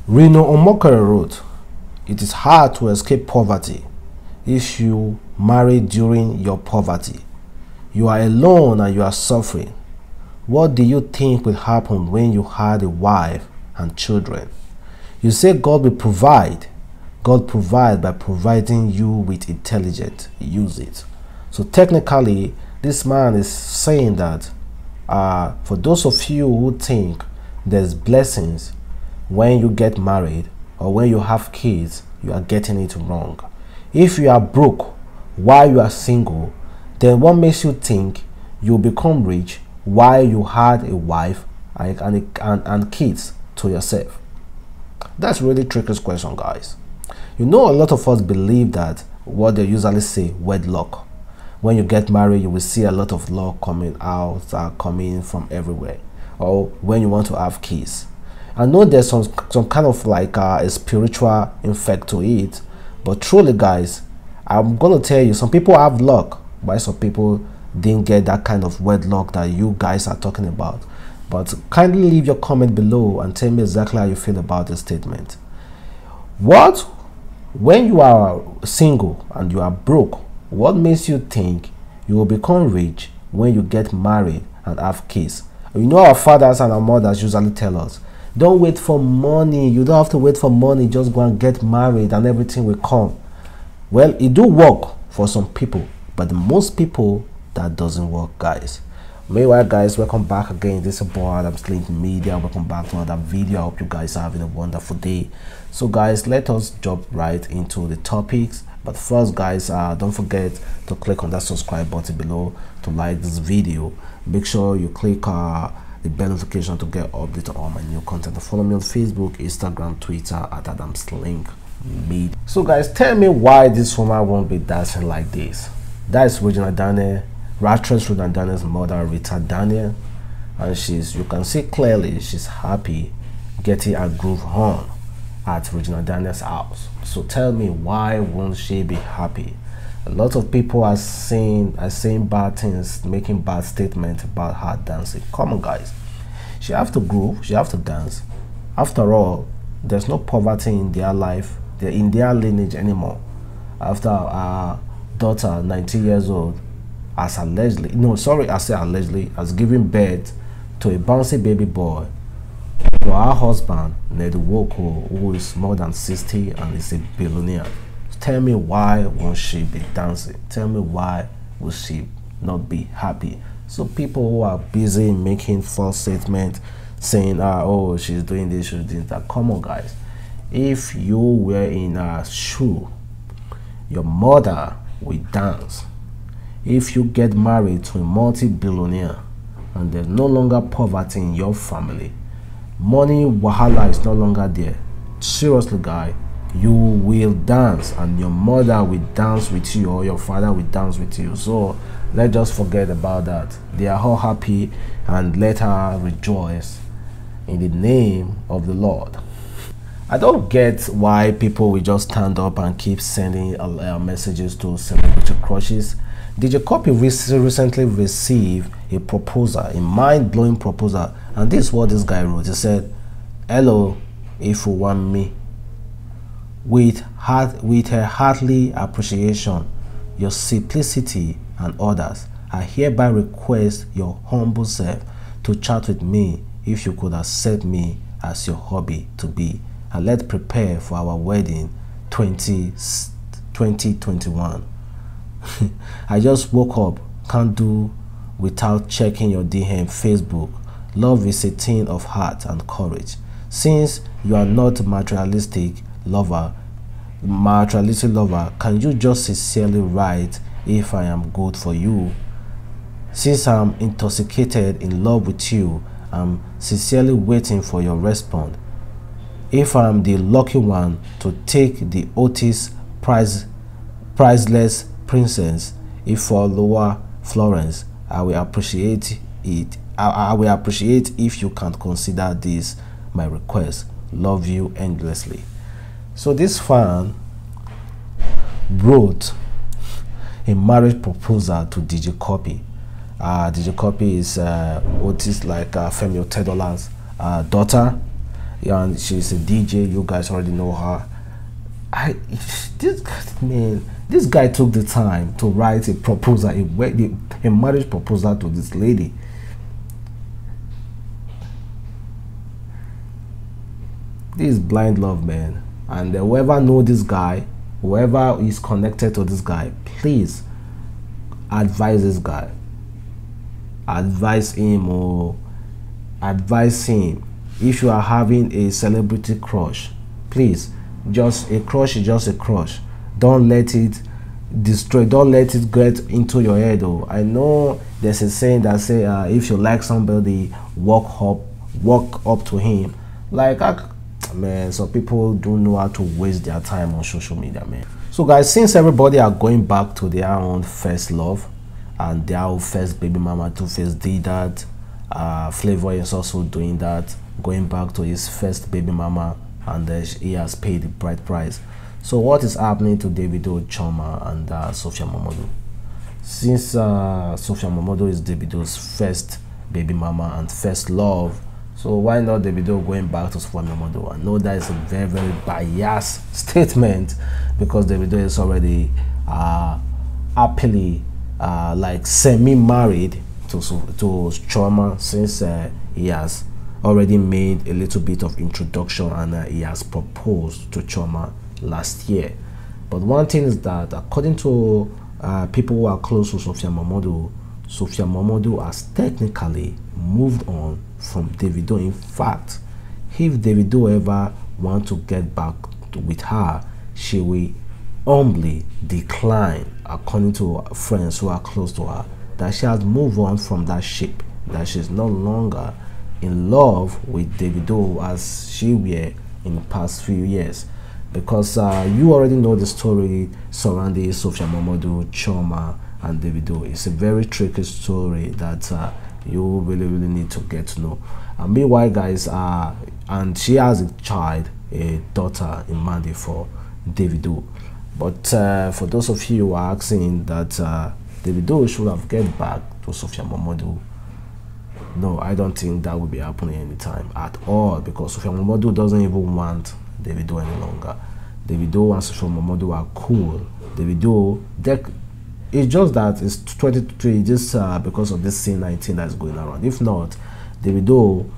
Reno Omokere wrote, "It is hard to escape poverty if you marry during your poverty. You are alone and you are suffering. What do you think will happen when you had a wife and children? You say God will provide. God provides by providing you with intelligence. Use it." So technically, this man is saying that for those of you who think there's blessings when you get married or when you have kids, you are getting it wrong. If you are broke while you are single, then what makes you think you'll become rich while you had a wife and kids to yourself? That's really tricky question, guys. You know, a lot of us believe that what they usually say, wedlock. When you get married, you will see a lot of luck coming out, coming from everywhere. Or when you want to have kids. I know there's some kind of like a spiritual effect to it, but truly, guys, I'm gonna tell you, some people have luck, but some people didn't get that kind of wedlock that you guys are talking about. But kindly leave your comment below and tell me exactly how you feel about this statement. When you are single and you are broke, what makes you think you will become rich when you get married and have kids? You know, our fathers and our mothers usually tell us, don't wait for money. You don't have to wait for money. Just go and get married and everything will come. Well, it do work for some people, but most people, that doesn't work, guys. Meanwhile, guys, welcome back again. This is your boy adamslinkmedia. Welcome back to another video. I hope you guys are having a wonderful day. So guys, let us jump right into the topics. But first, guys, don't forget to click on that subscribe button below to like this video. Make sure you click the bell notification to get updated on all my new content. Follow me on Facebook, Instagram, Twitter at adamslinkmedia. So guys, tell me why this woman won't be dancing like this. That is Regina Daniel, actress Regina Daniel's mother, Rita Daniel, and you can see clearly she's happy getting her groove on at Regina Daniel's house. So tell me, why won't she be happy? A lot of people are saying bad things, making bad statements about her dancing. Come on, guys, she have to groove, she have to dance. After all, there's no poverty in their life, they're in their lineage anymore. After our daughter, 19 years old, has given birth to a bouncy baby boy, to our husband, Ned Woko, who is more than 60 and is a billionaire. Tell me, why won't she be dancing? Tell me, why will she not be happy? So people who are busy making false statements, saying, oh, she's doing this, she's doing that. Come on, guys. If you were in a shoe, your mother will dance. If you get married to a multi-billionaire and there's no longer poverty in your family, money wahala is no longer there, seriously, guy, you will dance and your mother will dance with you or your father will dance with you. So let's just forget about that. They are all happy and let her rejoice in the name of the Lord. I don't get why people will just stand up and keep sending messages to celebrity crushes. DJ Cuppy recently received a proposal, a mind-blowing proposal, and this is what this guy wrote. He said, "Hello, if you want me, with her heartly appreciation, your simplicity and others, I hereby request your humble self to chat with me if you could accept me as your hobby to be, and let's prepare for our wedding 2021. I just woke up, can't do without checking your DM Facebook. Love is a thing of heart and courage. Since you are not materialistic lover, can you just sincerely write if I am good for you? Since I'm intoxicated in love with you, I'm sincerely waiting for your response. If I'm the lucky one to take the Otis priceless princess, if for lower Florence, I will appreciate it. I will appreciate if you can consider this my request. Love you endlessly." So this fan wrote a marriage proposal to DJ Cuppy. DJ Cuppy is Otis, like Femi Otedola's daughter. Yeah, and she's a DJ. You guys already know her. This guy took the time to write a proposal, a marriage proposal to this lady. This is blind love, man. And whoever know this guy, whoever is connected to this guy, please advise this guy. Advise him, or advise him. If you are having a celebrity crush, please, just a crush is just a crush. Don't let it destroy, don't let it get into your head. Oh, I know there's a saying that say if you like somebody, walk up to him. Like, man, so people don't know how to waste their time on social media, man. So guys, since everybody are going back to their own first love and their own first baby mama, Two-Face did that, Flavor is also doing that, going back to his first baby mama, and he has paid the bride price. So what is happening to Davido Chioma and Sophia Momodu? Since Sophia Momodu is Davido's first baby mama and first love, so why not Davido going back to Sophia Momodu? I know that is a very, very biased statement, because Davido is already happily like semi-married to Chioma, since he has already made a little bit of introduction, and he has proposed to Chioma last year. But one thing is that, according to people who are close to Sophia Momodu has technically moved on from Davido. In fact, if Davido ever want to get back with her, she will humbly decline, according to friends who are close to her, that she has moved on from that ship, that she's no longer in love with Davido as she were in the past few years. Because you already know the story surrounding Sophia Momodu, Chioma, and Davido. It's a very tricky story that you really need to get to know. And meanwhile, guys, and she has a child, a daughter in Mandy for Davido. But for those of you who are asking that Davido should have get back to Sophia Momodu, no, I don't think that will be happening anytime at all, because Sophia Momodu doesn't even want Davido any longer. Davido and Sophia Momodu are cool. Davido, it's just that it's 2023 just because of this C19 that's going around. If not, Davido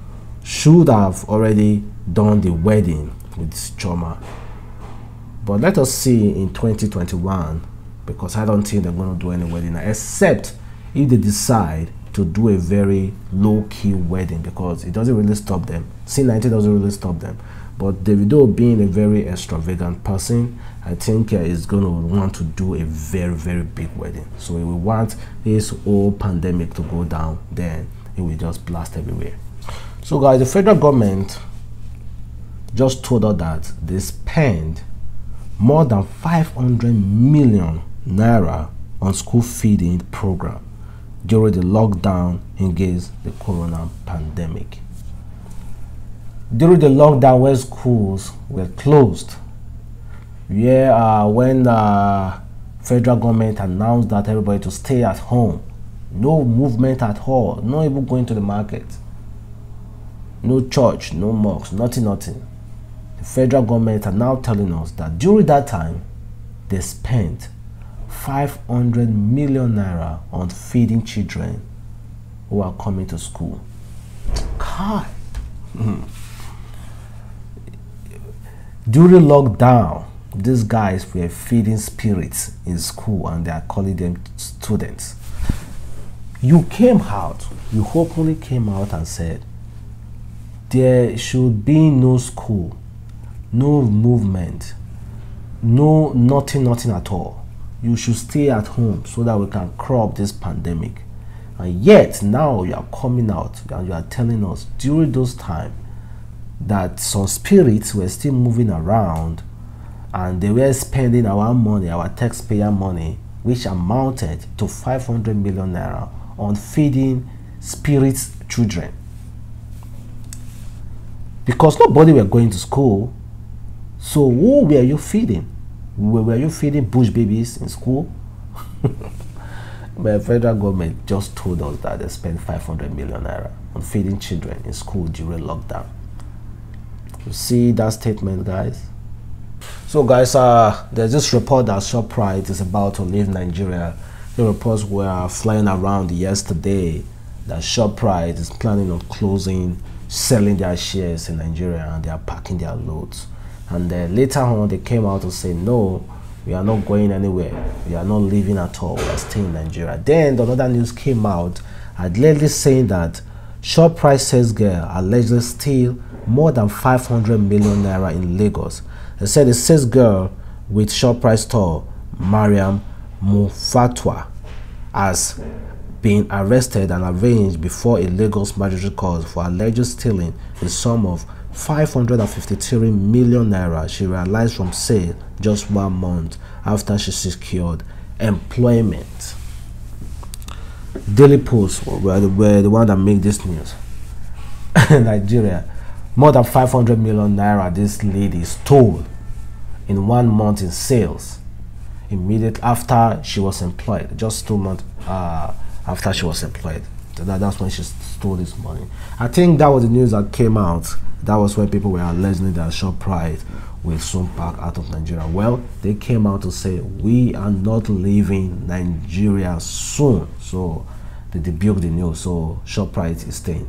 should have already done the wedding with Chioma. But let us see in 2021, because I don't think they're going to do any wedding, except if they decide to do a very low-key wedding, because it doesn't really stop them. C19 doesn't really stop them. But Davido, being a very extravagant person, I think is going to want to do a very, very big wedding. So he will want this whole pandemic to go down, then it will just blast everywhere. So guys, the federal government just told us that they spend more than 500 million naira on school feeding program during the lockdown against the corona pandemic. During the lockdown, when schools were closed, when federal government announced that everybody to stay at home, no movement at all, no even going to the market, no church, no mosque, nothing. The federal government are now telling us that during that time, they spent 500 million naira on feeding children who are coming to school. God. During lockdown, these guys were feeding spirits in school, and they are calling them students. You openly came out and said there should be no school, no movement, nothing at all. You should stay at home so that we can curb this pandemic. And yet now you are coming out and you are telling us during those times that some spirits were still moving around, and they were spending our money, our taxpayer money, which amounted to 500 million naira on feeding spirits children. Because nobody were going to school, so who were you feeding? Were you feeding bush babies in school? The federal government just told us that they spent 500 million naira on feeding children in school during lockdown. You see that statement, guys? So guys, there's this report that Shoprite is about to leave Nigeria. The reports were flying around yesterday that Shoprite is planning on closing, selling their shares in Nigeria, and they are packing their loads. And later on, they came out to say, no, we are not going anywhere. We are not leaving at all. We are staying in Nigeria. Then another news came out, allegedly saying that Shoprite sales girl allegedly steal more than 500 million naira in Lagos. They said the sales girl with Shoprite store, Mariam Mufatwa, has been arrested and arraigned before a Lagos magistrate court for alleged stealing the sum of 553 million naira she realized from sale just 1 month after she secured employment. Daily Post were the one that made this news. Nigeria, more than 500 million naira this lady stole in 1 month in sales immediately after she was employed. Just 2 months after she was employed. That's when she stole this money. I think that was the news that came out. That was when people were alleging that Shoprite will soon pack out of Nigeria. Well, they came out to say we are not leaving Nigeria soon. So they debuked the news. So Shoprite is staying.